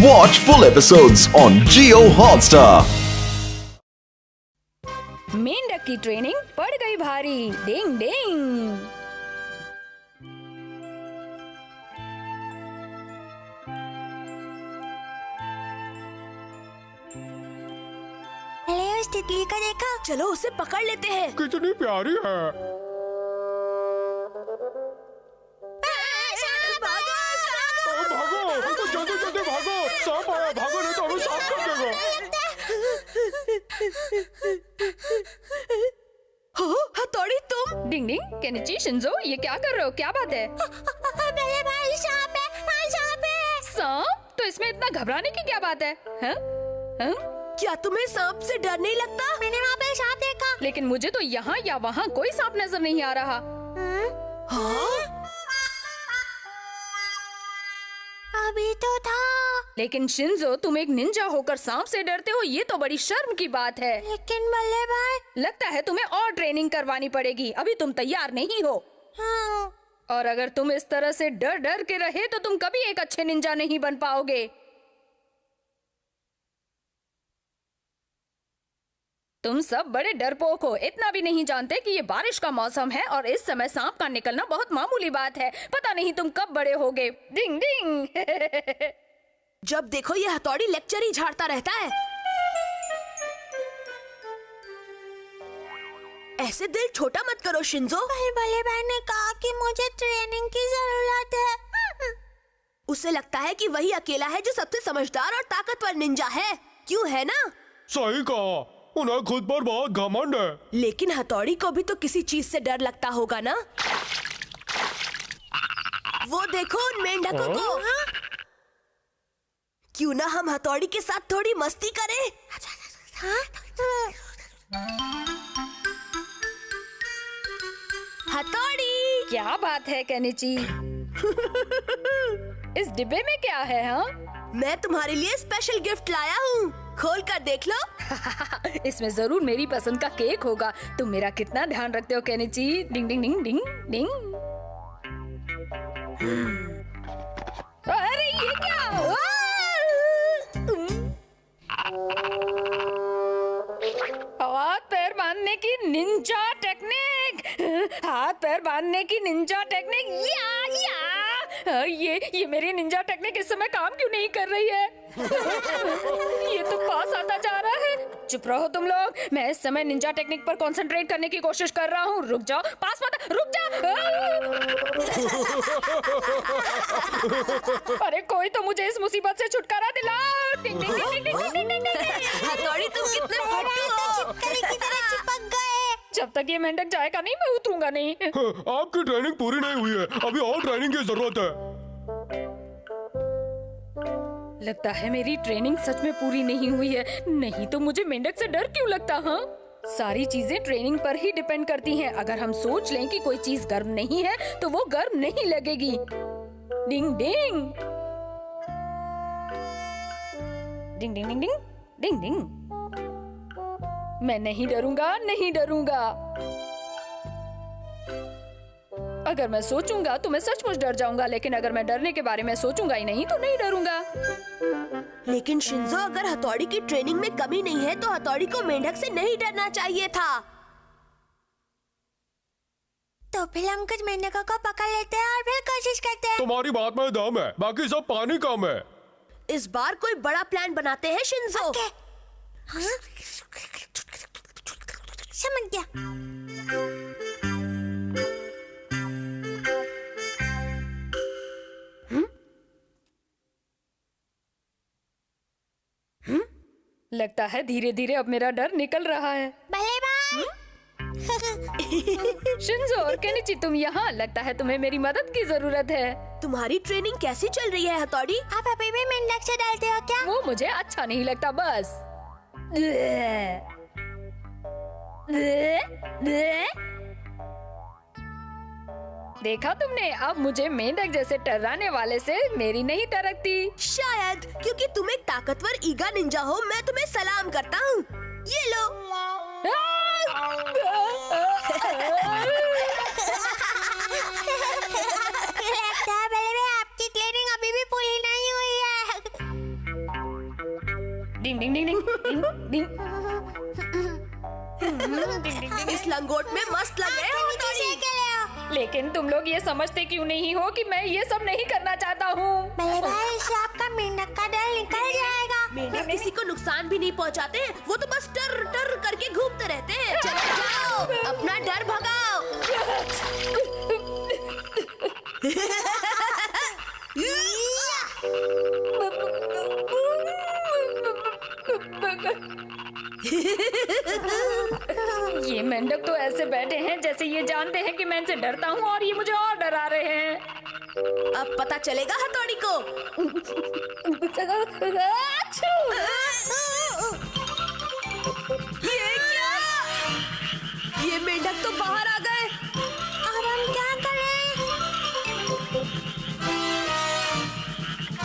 Watch full episodes on Jio Hotstar. मेंढक की training पड़ गई भारी। डिंग डिंग। अरे उस तितली को देखो। चलो उसे पकड़ लेते हैं। कितनी प्यारी है। भागो, जल्दी जल्दी भागो। सांप आया, भागो नहीं तो हमें सांप कर देगा। हथौड़ी तुम? डिंग डिंग। केनिची, शिंजो, ये क्या कर रहे हो? क्या बात है? मेरे भाई सांप है, सांप है। सांप? तो इसमें इतना घबराने की क्या बात है? हैं? हैं? क्या तुम्हें सांप से डर नहीं लगता? मैंने वहाँ पे सांप देखा। लेकिन मुझे तो यहाँ या वहाँ कोई सांप नजर नहीं आ रहा। हाँ? अभी तो था। लेकिन शिंजो, तुम एक निंजा होकर सांप से डरते हो, ये तो बड़ी शर्म की बात है। लेकिन बल्ले भाई, लगता है तुम्हें और ट्रेनिंग करवानी पड़ेगी। अभी तुम तैयार नहीं हो। हाँ। और अगर तुम इस तरह से डर डर के रहे तो तुम कभी एक अच्छे निंजा नहीं बन पाओगे। तुम सब बड़े डरपोक हो। इतना भी नहीं जानते कि ये बारिश का मौसम है और इस समय सांप का निकलना बहुत मामूली बात है। पता नहीं तुम कब बड़े होगे। डिंग डिंग। जब देखो ये हथौड़ी लेक्चर ही झाड़ता रहता है। ऐसे दिल छोटा मत करो शिंजो। बल्ले भाई ने कहा कि मुझे ट्रेनिंग की जरूरत है। उसे लगता है कि वही अकेला है जो सबसे समझदार और ताकतवर निंजा है। क्यों है ना? सही कहा, उन्हें खुद पर बहुत घमंड है। लेकिन हथौड़ी को भी तो किसी चीज से डर लगता होगा ना। वो देखो उन मेंढकों को। क्यों ना हम हथौड़ी के साथ थोड़ी मस्ती करें? हथौड़ी। क्या बात है केनिची? इस डिब्बे में क्या है? हाँ, मैं तुम्हारे लिए स्पेशल गिफ्ट लाया हूँ। खोल कर देख लो। इसमें जरूर मेरी पसंद का केक होगा। तुम मेरा कितना ध्यान रखते हो केनिची। डिंग डिंग डिंग डिंग डिंग। अरे ये क्या? हाथ पैर बांधने की निंजा टेक्निक। हाथ पैर बांधने की निंजा टेक्निक। ये मेरी निंजा टेक्निक इस समय काम क्यों नहीं कर रही है? ये तो पास आता जा रहा है। चुप रहो तुम लोग। मैं इस समय निंजा टेक्निक पर कंसंट्रेट करने की कोशिश कर रहा हूँ। रुक जाओ, पास मत, रुक जाओ। अरे कोई तो मुझे इस मुसीबत से छुटकारा दिलाओ। डिंग डिंग डिंग डिंग डिंग डिंग डिंग। हथौड़ी तुम कितने फट्टू हो। चिपकली की तरह चिपक गए। जब तक ये मेंढक जाएगा नहीं, मैं उतरूंगा नहीं। आपकी ट्रेनिंग पूरी नहीं हुई है, अभी और ट्रेनिंग की जरूरत है। लगता है मेरी ट्रेनिंग सच में पूरी नहीं हुई है। नहीं तो मुझे मेंढक से डर क्यों लगता? हाँ, सारी चीजें ट्रेनिंग पर ही डिपेंड करती हैं। अगर हम सोच लें कि कोई चीज गर्म नहीं है तो वो गर्म नहीं लगेगी। डिंग डिंग डिंग डिंग डिंग डिंग डिंग डिंग। मैं नहीं डरूंगा, नहीं डरूंगा। अगर मैं सोचूंगा तो मैं सचमुच डर जाऊंगा, लेकिन अगर मैं डरने के बारे में सोचूंगा ही नहीं तो नहीं डरूंगा। लेकिन शिंजो, अगर हथौड़ी की ट्रेनिंग में कमी नहीं है तो हथौड़ी को मेंढक से नहीं डरना चाहिए था। तो फिर हम कुछ मेंढकों को पकड़ लेते हैं और फिर कोशिश करते हैं। तुम्हारी बात में दम है, बाकी सब पानी कम है। इस बार कोई बड़ा प्लान बनाते हैं शिंजो। हाँ? समझ गया। लगता है धीरे धीरे अब मेरा डर निकल रहा है। भले भाई। शिंजो और केनिची, तुम यहाँ? लगता है तुम्हें मेरी मदद की जरूरत है। तुम्हारी ट्रेनिंग कैसी चल रही है हथौड़ी? आप अभी भी मेंढक से डरते हो क्या? वो मुझे अच्छा नहीं लगता बस। देखा तुमने? अब मुझे मेंढक जैसे टर्राने वाले से मेरी नहीं टरकती। शायद क्योंकि तुम एक ताकतवर ईगा निंजा हो, मैं तुम्हें सलाम करता हूँ। ये लो। लगता है आपकी ट्रेनिंग अभी भी पूरी नहीं हुई है। डिंग डिंग डिंग डिंग डिंग डिंग। इस लंगोट में मस्त लग रहे हो हथौड़ी। लेकिन तुम लोग ये समझते क्यों नहीं हो कि मैं ये सब नहीं करना चाहता हूँ। बड़े भाई, इससे आपका मेंढक का डर निकल जाएगा। मेंढक किसी को नुकसान भी नहीं पहुंचाते, वो तो बस टर टर करके घूमते रहते हैं। चलो जाओ, अपना डर भगाओ। ये मेंढक तो ऐसे बैठे हैं जैसे ये जानते हैं कि मैं इनसे डरता हूँ और ये मुझे और डरा रहे हैं। अब पता चलेगा हथौड़ी को। ये क्या? ये मेंढक तो बाहर आ गए। अब हम क्या करें?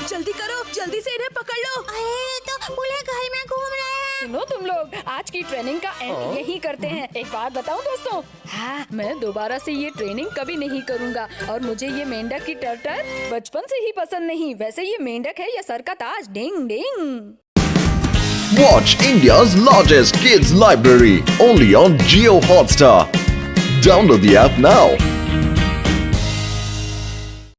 जल्दी करो, जल्दी से इन्हें पकड़ लो। अरे तो पूरे घर में घूम रहे हैं। सुनो तुम लोग, आज की ट्रेनिंग का एंड यही करते हैं। एक बात बताऊं दोस्तों, हाँ, मैं दोबारा से ये ट्रेनिंग कभी नहीं करूंगा। और मुझे ये मेंढक की टर्टर बचपन से ही पसंद नहीं। वैसे ये मेंढक है या सर का ताज। डिंग डिंग। Watch India's largest kids library only on Jio Hotstar. Download the app now.